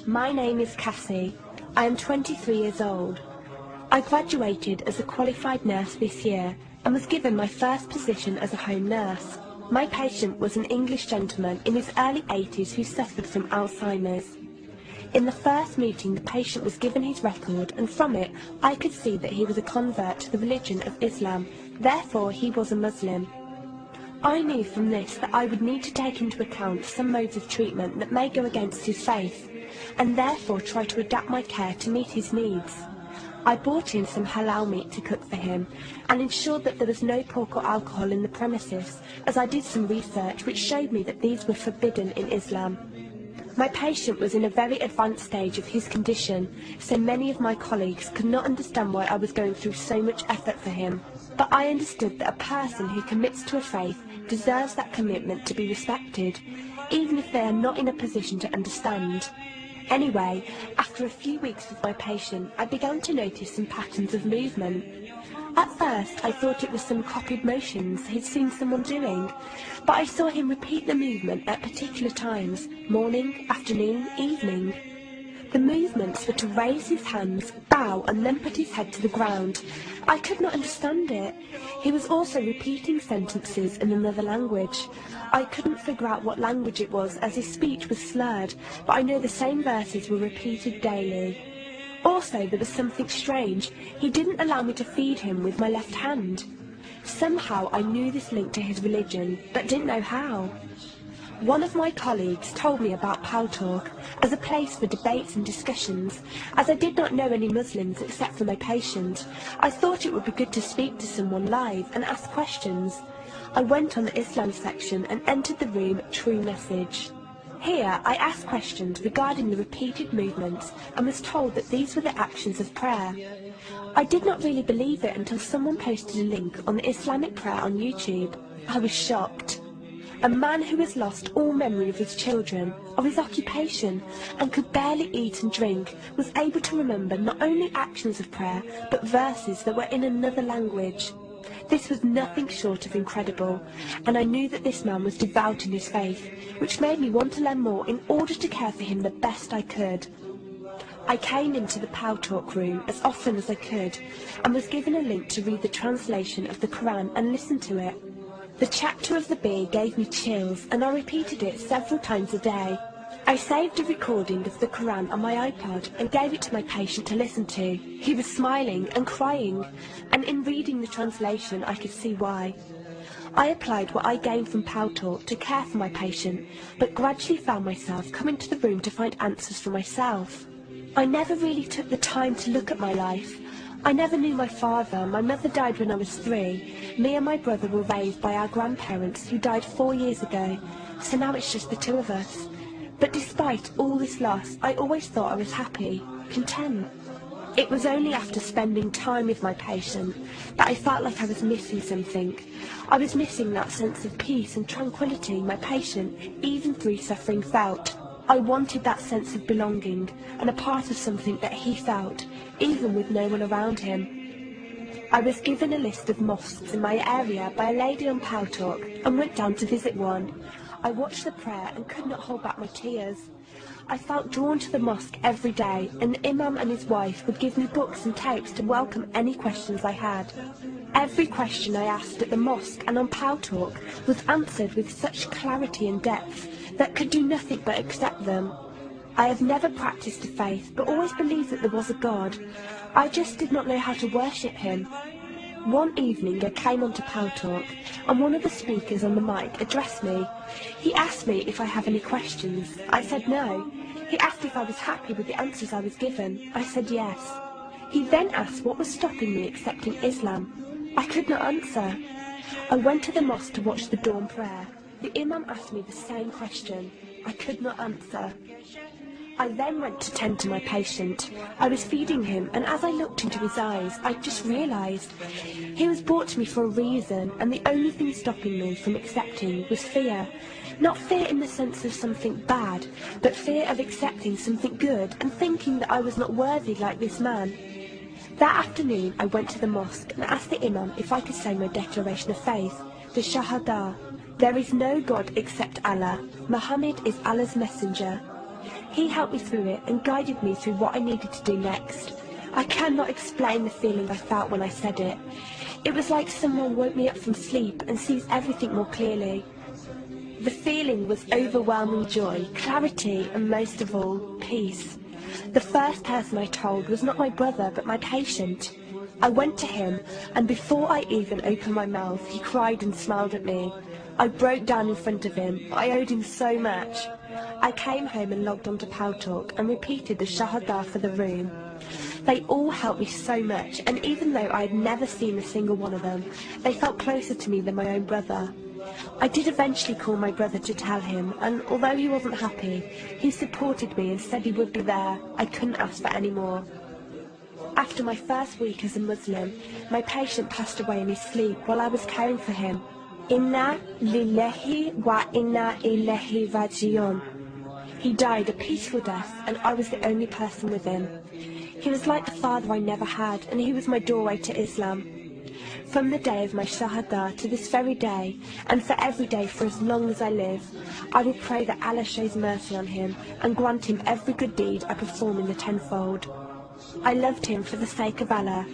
My name is Cassie. I am 23 years old. I graduated as a qualified nurse this year and was given my first position as a home nurse. My patient was an English gentleman in his early 80s who suffered from Alzheimer's. In the first meeting, the patient was given his record, and from it I could see that he was a convert to the religion of Islam, therefore he was a Muslim. I knew from this that I would need to take into account some modes of treatment that may go against his faith, and therefore try to adapt my care to meet his needs. I bought in some halal meat to cook for him, and ensured that there was no pork or alcohol in the premises, as I did some research which showed me that these were forbidden in Islam. My patient was in a very advanced stage of his condition, so many of my colleagues could not understand why I was going through so much effort for him. But I understood that a person who commits to a faith deserves that commitment to be respected, even if they are not in a position to understand. Anyway, after a few weeks with my patient, I began to notice some patterns of movement. At first, I thought it was some copied motions he'd seen someone doing, but I saw him repeat the movement at particular times, morning, afternoon, evening. The movements were to raise his hands, bow, and then put his head to the ground. I could not understand it. He was also repeating sentences in another language. I couldn't figure out what language it was, as his speech was slurred, but I know the same verses were repeated daily. Also, there was something strange. He didn't allow me to feed him with my left hand. Somehow I knew this linked to his religion, but didn't know how. One of my colleagues told me about Talk as a place for debates and discussions. As I did not know any Muslims except for my patient, I thought it would be good to speak to someone live and ask questions. I went on the Islam section and entered the room True Message. Here I asked questions regarding the repeated movements and was told that these were the actions of prayer. I did not really believe it until someone posted a link on the Islamic prayer on YouTube. I was shocked. A man who has lost all memory of his children, of his occupation, and could barely eat and drink, was able to remember not only actions of prayer, but verses that were in another language. This was nothing short of incredible, and I knew that this man was devout in his faith, which made me want to learn more in order to care for him the best I could. I came into the Talk room as often as I could, and was given a link to read the translation of the Quran and listen to it. The chapter of the bee gave me chills, and I repeated it several times a day. I saved a recording of the Quran on my iPod and gave it to my patient to listen to. He was smiling and crying, and in reading the translation I could see why. I applied what I gained from Talk to care for my patient, but gradually found myself coming to the room to find answers for myself. I never really took the time to look at my life. I never knew my father. My mother died when I was 3. Me and my brother were raised by our grandparents who died 4 years ago, so now it's just the two of us. But despite all this loss, I always thought I was happy, content. It was only after spending time with my patient that I felt like I was missing something. I was missing that sense of peace and tranquility my patient, even through suffering, felt. I wanted that sense of belonging and a part of something that he felt, even with no one around him. I was given a list of mosques in my area by a lady on Talk and went down to visit one. I watched the prayer and could not hold back my tears. I felt drawn to the mosque every day, and the imam and his wife would give me books and tapes to welcome any questions I had. Every question I asked at the mosque and on Talk was answered with such clarity and depth that could do nothing but accept them. I have never practiced a faith, but always believed that there was a God. I just did not know how to worship him. One evening I came onto Talk, and one of the speakers on the mic addressed me. He asked me if I have any questions. I said no. He asked if I was happy with the answers I was given. I said yes. He then asked what was stopping me accepting Islam. I could not answer. I went to the mosque to watch the dawn prayer. The imam asked me the same question. I could not answer. I then went to tend to my patient. I was feeding him, and as I looked into his eyes, I just realised he was brought to me for a reason, and the only thing stopping me from accepting was fear. Not fear in the sense of something bad, but fear of accepting something good and thinking that I was not worthy like this man. That afternoon I went to the mosque and asked the imam if I could say my declaration of faith, the Shahada. There is no God except Allah. Muhammad is Allah's messenger. He helped me through it and guided me through what I needed to do next. I cannot explain the feeling I felt when I said it. It was like someone woke me up from sleep and sees everything more clearly. The feeling was overwhelming joy, clarity, and most of all, peace. The first person I told was not my brother, but my patient. I went to him, and before I even opened my mouth, he cried and smiled at me. I broke down in front of him. I owed him so much. I came home and logged onto Paltalk and repeated the Shahada for the room. They all helped me so much, and even though I had never seen a single one of them, they felt closer to me than my own brother. I did eventually call my brother to tell him, and although he wasn't happy, he supported me and said he would be there. I couldn't ask for any more. After my first week as a Muslim, my patient passed away in his sleep while I was caring for him. Inna lillahi wa inna ilayhi raji'un. He died a peaceful death, and I was the only person with him. He was like the father I never had, and he was my doorway to Islam. From the day of my Shahada to this very day, and for every day for as long as I live, I will pray that Allah shows mercy on him and grant him every good deed I perform in the tenfold. I loved him for the sake of Allah.